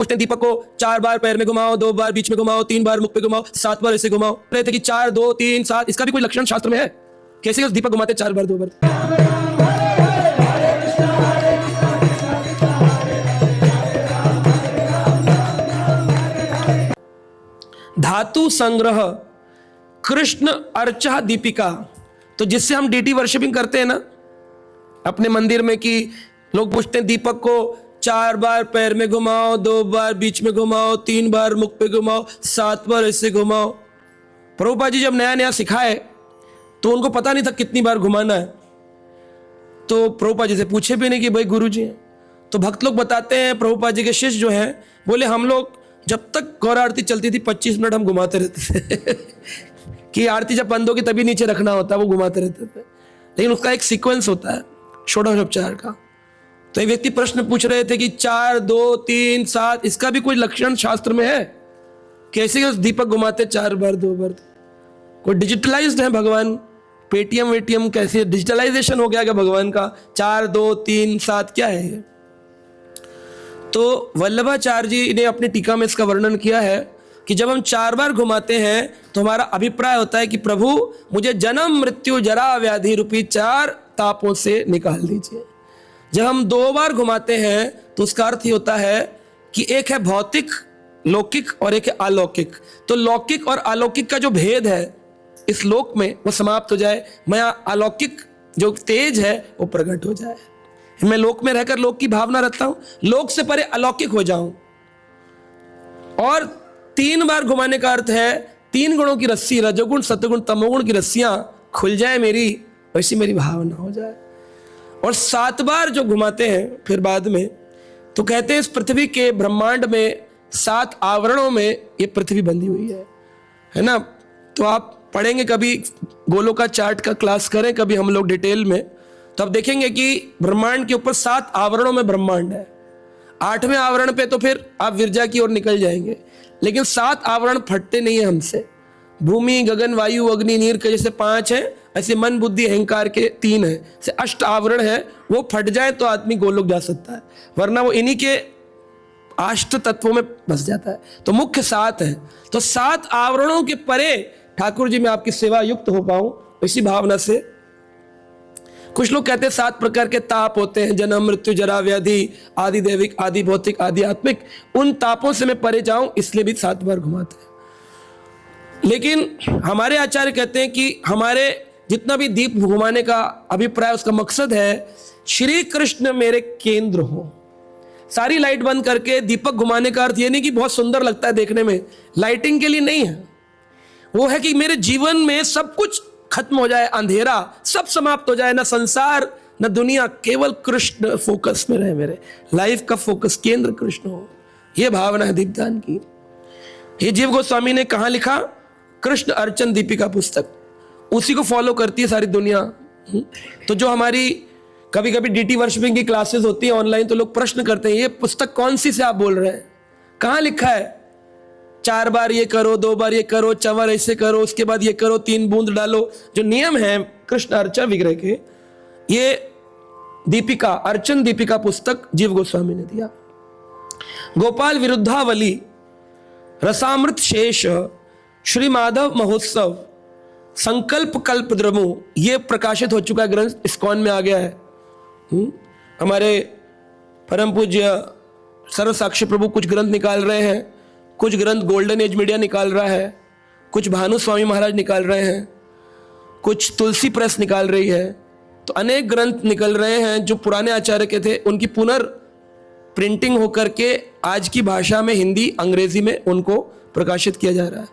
पूछते हैं दीपक को 4 बार पैर में घुमाओ, 2 बार बीच में घुमाओ, 3 बार मुख पे घुमाओ, 7 बार ऐसे घुमाओ। रहे थे कि 4 2 3 7, इसका भी कोई लक्षण शास्त्र में है? कैसे उस दीपक घुमाते 4 बार 2 बार? धातु संग्रह कृष्ण अर्चा दीपिका, तो जिससे हम डीटी वर्शिपिंग करते हैं ना अपने मंदिर में, कि लोग पूछते हैं दीपक को 4 बार पैर में घुमाओ, 2 बार बीच में घुमाओ, 3 बार मुख पे घुमाओ, 7 बार ऐसे घुमाओ। प्रभुपाद जी जब नया नया सिखाए तो उनको पता नहीं था कितनी बार घुमाना है, तो प्रभुपाद जी से पूछे भी नहीं कि भाई गुरु जी हैं। तो भक्त लोग बताते हैं, प्रभुपाद जी के शिष्य जो हैं बोले हम लोग जब तक गौर आरती चलती थी 25 मिनट हम घुमाते रहते थे कि आरती जब बंद होगी तभी नीचे रखना होता है, वो घुमाते रहते थे। लेकिन उसका एक सीक्वेंस होता है षोडशोपचार का। तो एक व्यक्ति प्रश्न पूछ रहे थे कि 4 2 3 7, इसका भी कोई लक्षण शास्त्र में है? कैसे उस दीपक घुमाते 4 बार 2 बार? कोई डिजिटलाइज्ड है भगवान? पेटीएम वेटीएम कैसे डिजिटलाइजेशन हो गया क्या भगवान का? 4 2 3 7 क्या है ये? तो वल्लभाचार्य जी ने अपनी टीका में इसका वर्णन किया है कि जब हम 4 बार घुमाते हैं तो हमारा अभिप्राय होता है कि प्रभु मुझे जन्म मृत्यु जरा व्याधि रूपी 4 तापों से निकाल दीजिए। जब हम 2 बार घुमाते हैं तो उसका अर्थ ही होता है कि एक है भौतिक लौकिक और एक है अलौकिक। तो लौकिक और अलौकिक का जो भेद है इस लोक में वो समाप्त हो जाए, मैं अलौकिक जो तेज है वो प्रकट हो जाए। मैं लोक में रहकर लोक की भावना रखता हूं, लोक से परे अलौकिक हो जाऊं। और 3 बार घुमाने का अर्थ है 3 गुणों की रस्सी, रजोगुण सत्वगुण तमोगुण की रस्सियां खुल जाए मेरी, वैसी मेरी भावना हो जाए। और 7 बार जो घुमाते हैं फिर बाद में, तो कहते हैं इस पृथ्वी के ब्रह्मांड में 7 आवरणों में ये पृथ्वी बंधी हुई है ना। तो आप पढ़ेंगे कभी, गोलों का चार्ट का क्लास करें कभी हम लोग डिटेल में, तो आप देखेंगे कि ब्रह्मांड के ऊपर 7 आवरणों में ब्रह्मांड है। 8वें आवरण पे तो फिर आप विरजा की ओर निकल जाएंगे, लेकिन 7 आवरण फटते नहीं है हमसे। भूमि गगन वायु अग्नि नीर के जैसे 5 हैं, ऐसे मन बुद्धि अहंकार के 3 हैं, से 8 आवरण है। वो फट जाए तो आदमी गोलोक जा सकता है, वरना वो इन्हीं के 8 तत्वों में बस जाता है। तो मुख्य 7 है। तो 7 आवरणों के परे ठाकुर जी मैं आपकी सेवा युक्त हो पाऊं, इसी भावना से। कुछ लोग कहते हैं 7 प्रकार के ताप होते हैं, जन्म मृत्यु जरा व्याधि, आदि दैविक आदि भौतिक आदि आत्मिक। उन तापों से मैं परे जाऊं इसलिए भी 7 बार घुमाते हैं। लेकिन हमारे आचार्य कहते हैं कि हमारे जितना भी दीप घुमाने का अभिप्राय, उसका मकसद है श्री कृष्ण मेरे केंद्र हो। सारी लाइट बंद करके दीपक घुमाने का अर्थ ये नहीं कि बहुत सुंदर लगता है देखने में, लाइटिंग के लिए नहीं है। वो है कि मेरे जीवन में सब कुछ खत्म हो जाए, अंधेरा सब समाप्त हो जाए, ना संसार न दुनिया, केवल कृष्ण फोकस में रहे। मेरे लाइफ का फोकस केंद्र कृष्ण हो, यह भावना है दीपदान की। ये जीव गोस्वामी ने कहां लिखा? कृष्ण अर्चन दीपिका पुस्तक, उसी को फॉलो करती है सारी दुनिया। तो जो हमारी कभी कभी डीटी वर्शिपिंग की क्लासेस होती है ऑनलाइन, तो लोग प्रश्न करते हैं ये पुस्तक कौन सी से आप बोल रहे हैं, कहां लिखा है 4 बार ये करो, 2 बार ये करो, चंवर ऐसे करो, उसके बाद ये करो, 3 बूंद डालो। जो नियम है कृष्ण अर्चन विग्रह के, ये दीपिका अर्चन दीपिका पुस्तक जीव गोस्वामी ने दिया। गोपाल विरुद्धावली, रसामृत शेष, श्री माधव महोत्सव, संकल्प कल्प द्रमु, ये प्रकाशित हो चुका है ग्रंथ, इस्कॉन में आ गया है। हमारे परम पूज्य सर्वसाक्षी प्रभु कुछ ग्रंथ निकाल रहे हैं, कुछ ग्रंथ गोल्डन एज मीडिया निकाल रहा है, कुछ भानु स्वामी महाराज निकाल रहे हैं, कुछ तुलसी प्रेस निकाल रही है। तो अनेक ग्रंथ निकल रहे हैं जो पुराने आचार्य के थे, उनकी पुनर् प्रिंटिंग होकर के आज की भाषा में, हिंदी अंग्रेजी में उनको प्रकाशित किया जा रहा है।